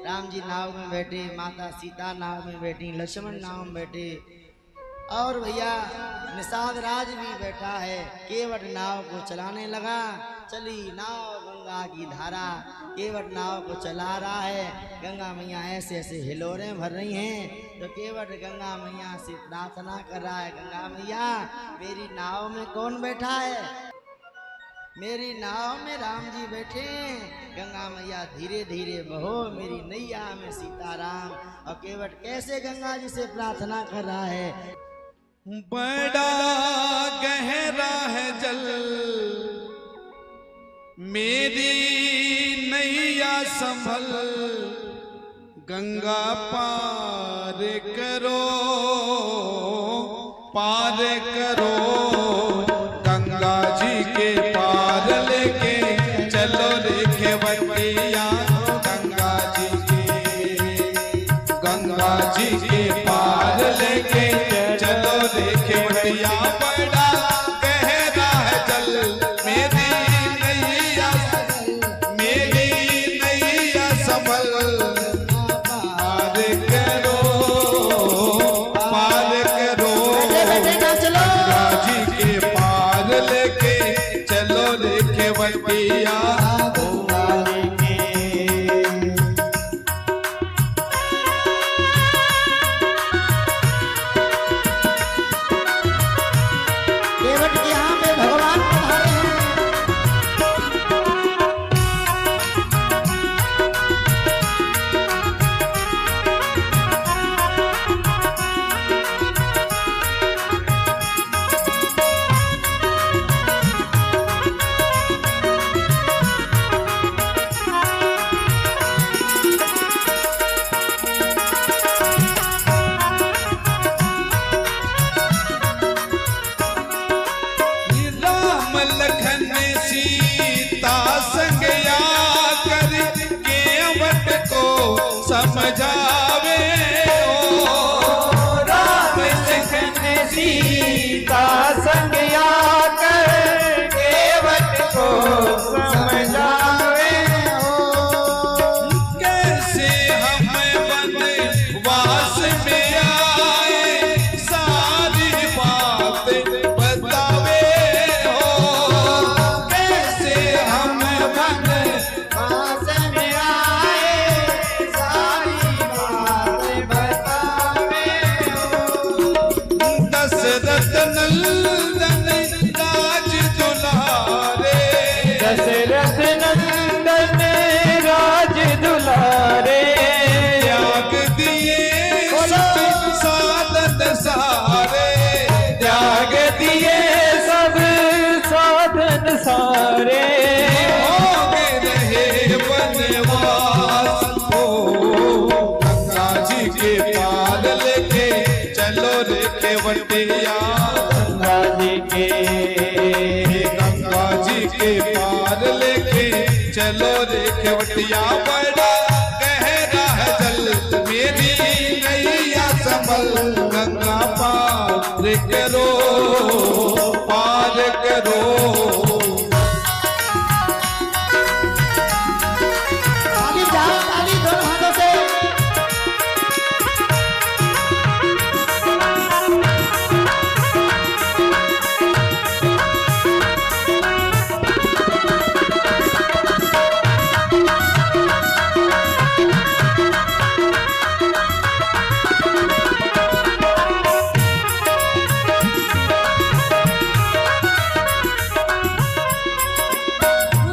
राम जी नाव में बैठे, माता सीता नाव में बैठी, लक्ष्मण नाव में बैठे और भैया निषाद राज भी बैठा है। केवट नाव को चलाने लगा। चली नाव गंगा की धारा, केवट नाव को चला रहा है। गंगा मैया ऐसे ऐसे हिलोरें भर रही हैं तो केवट गंगा मैया से प्रार्थना कर रहा है, गंगा मैया मेरी नाव में कौन बैठा है? मेरी नाव में राम जी बैठे। गंगा मैया धीरे धीरे बहो मेरी नैया में सीताराम। और केवट कैसे गंगा जी से प्रार्थना कर रहा है, बड़ा गहरा है जल मेरी नैया संभल, गंगा पार करो पार करो। गंगा जी के पार लेके चलो रेखे बटिया, गंगा जी के पार लेके चलो रेखे बटिया। बड़ा गहरा है जल मेरी नैया संभल, पार करो पार करो। गंगा जी के पार लेके चलो रेखे बटिया। समझावे राम लखन सीता संग आकर केवट को समझावे। कैसे हम वनवास में आए सारी बात बतावे हो। कैसे हम वनवास में आए दशरथ नंदन राज दुलारे, दशरथ नंदन राज दुलारे। त्याग दिए सब साधन सारे, त्याग दिए सब साधन सारे। हो रहे वनवास हो। गंगा जी के पार लेके चलो रेखे बटिया, गंगा जी के पार लेके चलो रेखे बटिया। बड़ा गहरा है जल मेरी नैया संभल, गंगा पार करो पार करो। ताली जाओ, ताली दोनों हाथों से।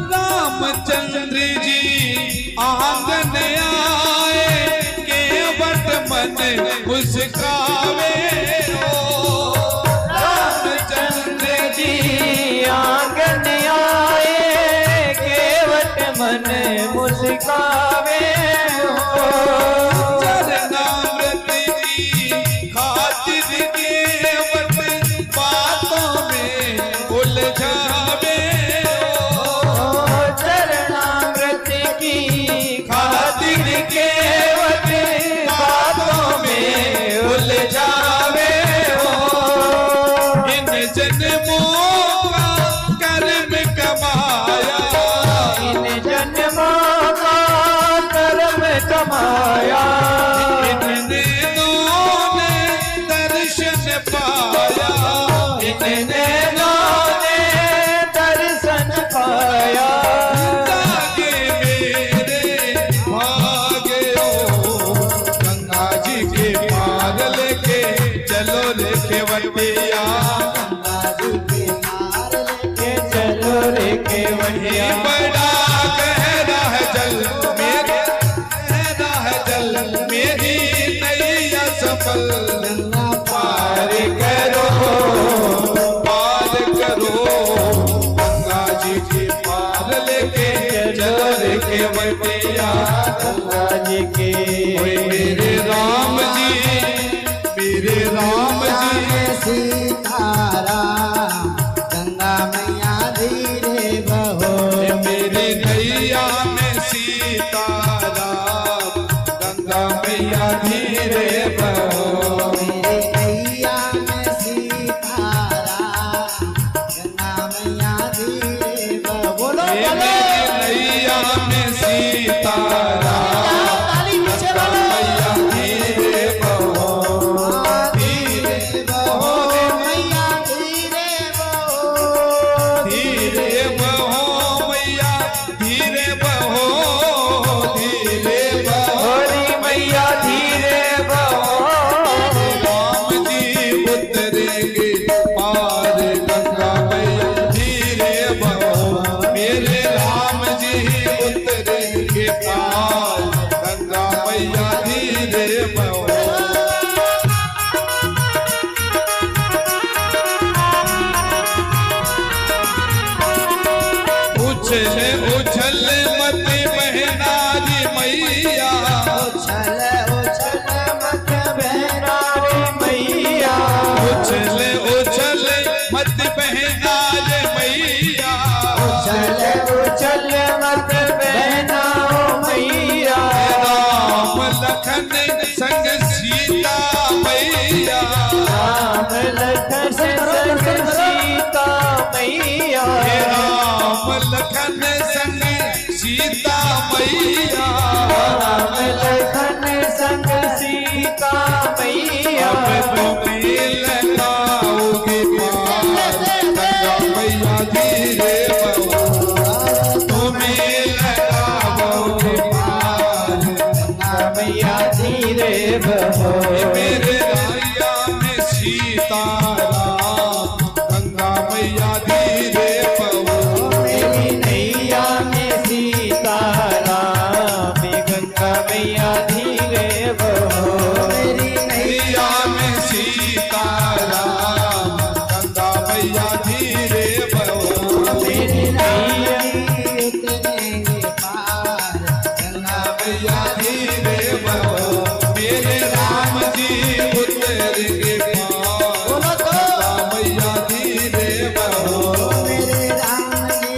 रामचंद्र जी आंगन आए, केवट मन मुस्कावे हो। रामचंद्र जी आंगन आए केवट मन मुस्कावे हो। चरणामृत की खातिर केवट बातों में उलझावे हो। चरणामृत की खातिर केवट बातों में उलझावे हो। इन जन्मों का कर्म कमाया, इन जन्मों का सकल गंगा पार करो पार करो गंगा जी की पार लेके चलो रे केवटिया गंगा जी के ओए मेरे राम जी मेरे राम जी सीताराम गंगा मैया धीरे बहो मेरी नैया में सीताराम गंगा मैया धीरे बहो मेरे नैया में सीताराम गंगा मैया धीरे बहो बोलो बोलो नैया में सीताराम ताली पीछे बोलो मैया धीरे बहो धीरे बहो मैया धीरे बहो धीरे बहो मैया धीरे बहो धीरे बहो होरी मैया धीरे बहो राम जी उतरेंगे पार गंगा मैया धीरे बहो मेरे राम जी उतरेंगे पार गंगा मैया धीरे बहो उछले उछल मत बहनारी मैया उछल उछल मत बहना रे मैया उछले उछल मत बहनारी मैया उछल उछल मत बहना मैया राम लखन संग सीता मैया राम लखन संग सीता मैया राम लखन संग सीता मैया राम लखन संग सीता मैया अब तुम्हें लगाओगे पार गंगा मैया धीरे बहो तुम्हें लगाओगे पार गंगा मैया धीरे बहो मेरे राया में सीताराम गंगा मैया धीरे बहो मेरी नैया में सीताराम गंगा मैया धीरे बहो मेरी नैया में सीताराम गंगा मैया धीरे बहो मेरी नैया उतरेंगे पार गंगा मैया धीरे बहो मेरे राम जी उतरेंगे पार बोलो तो गंगा मैया धीरे बहो मेरे राम जी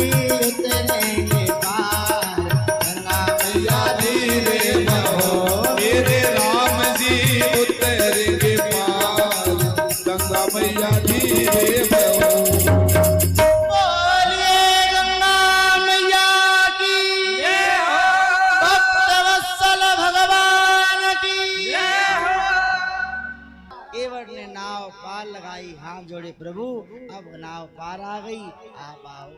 उतरेंगे पार गंगा मैया धीरे बहो मेरे राम जी उतरेंगे पार गंगा मैया धीरे बहो बोलिए गंगा मैया की भक्त वत्सल भगवान की केवट ने नाव पार लगाई हाथ जोड़े प्रभु अब नाव पार आ गई आप आओ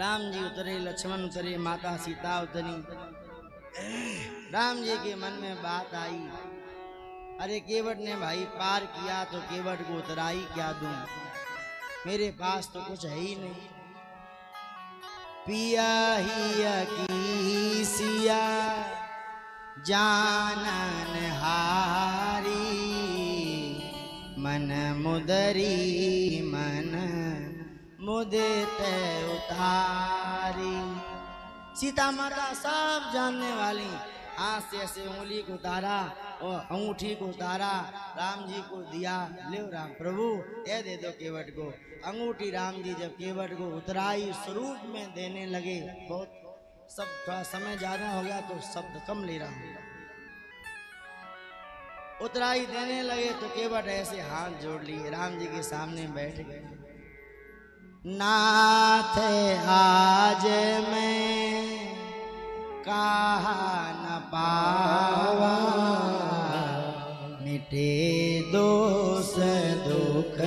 राम जी उतरे लक्ष्मण उतरे माता सीता उतरी राम जी के मन में बात आई अरे केवट ने भाई पार किया तो केवट को उतराई क्या दूं मेरे पास तो कुछ है ही नहीं पिया ही की सिया जानन हारी मन मुदरी मन मुदित उतारी सीता माता सब जानने वाली हाथ से ऐसे उंगली को उतारा और अंगूठी को उतारा राम जी को दिया ले राम प्रभु ये दे दो केवट को अंगूठी राम जी जब केवट को उतराई स्वरूप में देने लगे बहुत सब थोड़ा समय ज्यादा हो गया तो शब्द कम ले रहा हूँ उतराई देने लगे तो केवट ऐसे हाथ जोड़ लिए राम जी के सामने बैठ गए नाथ आज मैं कहा न पावा मिटे दोष दुख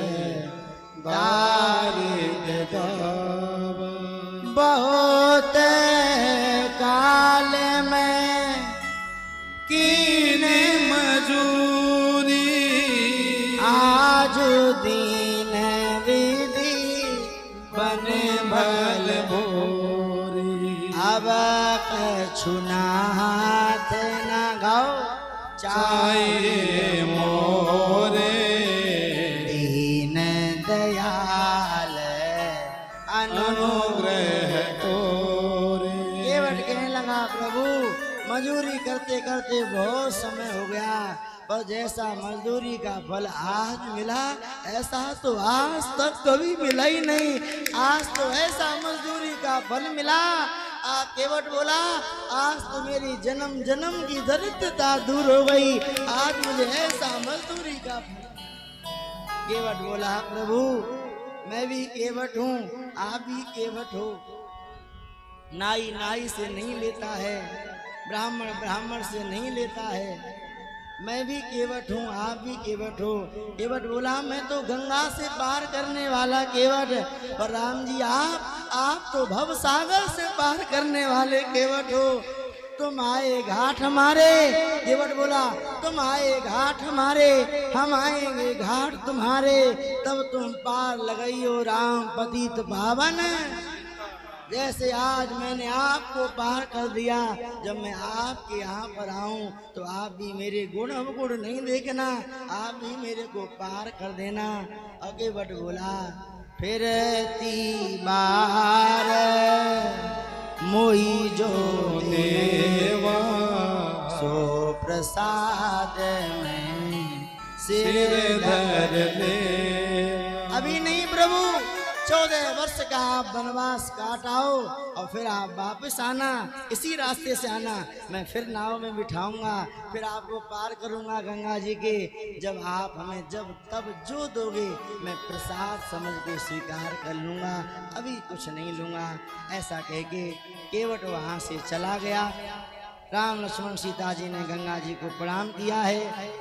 दारिद दावा बहुत काल में कीने मजूरी आज दीन विधि बन भल भोरी अब कछु नाथ न गाओ चाहे करते करते बहुत समय हो गया, पर जैसा मजदूरी का फल आज मिला ऐसा तो आज तक कभी मिला ही नहीं। आज तो ऐसा मजदूरी का फल मिला। केवट बोला, आज तो मेरी जन्म जन्म की दरिद्रता दूर हो गई, आज मुझे ऐसा मजदूरी का फल। केवट बोला, प्रभु मैं भी केवट हूँ, आप भी केवट हो। नाई नाई से नहीं लेता है, ब्राह्मण ब्राह्मण से नहीं लेता है। मैं भी केवट हूँ, आप भी केवट हो। केवट बोला, मैं तो गंगा से पार करने वाला केवट, और राम जी आप तो भव सागर से पार करने वाले केवट हो। तुम आए घाट हमारे। केवट बोला, तुम आए घाट हमारे, हम आएंगे घाट तुम्हारे, तब तुम पार लगाइयो राम पतित पावन। जैसे आज मैंने आपको पार कर दिया, जब मैं आपके यहाँ पर आऊं तो आप भी मेरे गुण अवगुण नहीं देखना, आप भी मेरे को पार कर देना। केवट बोला, फिर ती बार मोई जो देवा, सो प्रसाद में सिर धर ले। अभी नहीं प्रभु, 14 वर्ष का आप वनवास काट आओ और फिर आप वापस आना, इसी रास्ते से आना। मैं फिर नाव में बिठाऊंगा, फिर आपको पार करूंगा गंगा जी के। जब आप हमें जब तब जो दोगे मैं प्रसाद समझ के स्वीकार कर लूंगा, अभी कुछ नहीं लूंगा। ऐसा कह के केवट वहां से चला गया। राम लक्ष्मण सीता जी ने गंगा जी को प्रणाम किया है।